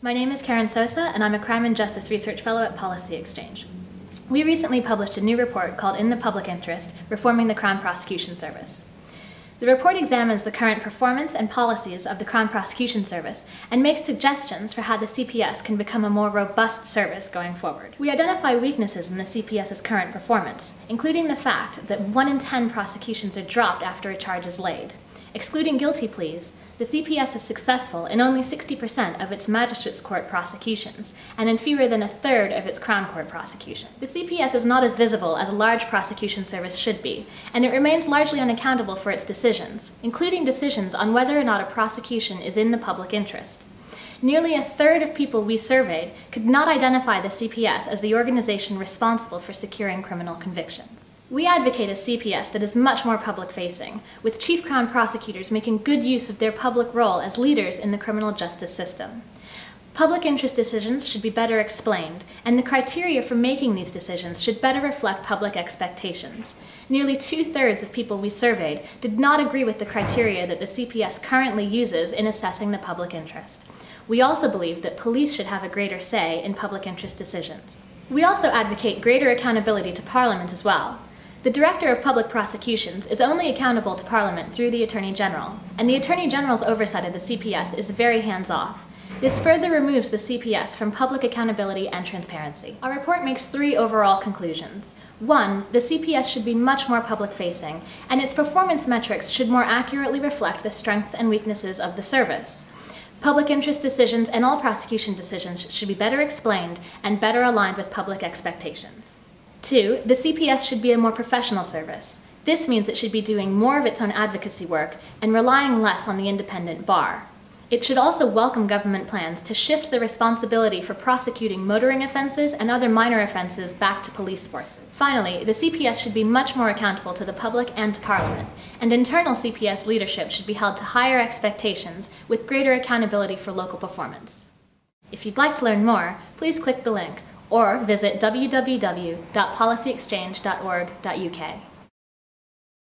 My name is Karen Sosa, and I'm a Crime and Justice Research Fellow at Policy Exchange. We recently published a new report called In the Public Interest, Reforming the Crown Prosecution Service. The report examines the current performance and policies of the Crown Prosecution Service and makes suggestions for how the CPS can become a more robust service going forward. We identify weaknesses in the CPS's current performance, including the fact that 1 in 10 prosecutions are dropped after a charge is laid. Excluding guilty pleas, the CPS is successful in only 60% of its magistrates' court prosecutions, and in fewer than a third of its Crown Court prosecutions. The CPS is not as visible as a large prosecution service should be, and it remains largely unaccountable for its decisions, including decisions on whether or not a prosecution is in the public interest. Nearly a third of people we surveyed could not identify the CPS as the organization responsible for securing criminal convictions. We advocate a CPS that is much more public-facing, with Chief Crown Prosecutors making good use of their public role as leaders in the criminal justice system. Public interest decisions should be better explained, and the criteria for making these decisions should better reflect public expectations. Nearly 2/3 of people we surveyed did not agree with the criteria that the CPS currently uses in assessing the public interest. We also believe that police should have a greater say in public interest decisions. We also advocate greater accountability to Parliament as well. The Director of Public Prosecutions is only accountable to Parliament through the Attorney General, and the Attorney General's oversight of the CPS is very hands-off. This further removes the CPS from public accountability and transparency. Our report makes 3 overall conclusions. 1, the CPS should be much more public-facing, and its performance metrics should more accurately reflect the strengths and weaknesses of the service. Public interest decisions and all prosecution decisions should be better explained and better aligned with public expectations. 2, the CPS should be a more professional service. This means it should be doing more of its own advocacy work and relying less on the independent bar. It should also welcome government plans to shift the responsibility for prosecuting motoring offenses and other minor offenses back to police forces. Finally, the CPS should be much more accountable to the public and to Parliament, and internal CPS leadership should be held to higher expectations with greater accountability for local performance. If you'd like to learn more, please click the link or visit www.policyexchange.org.uk.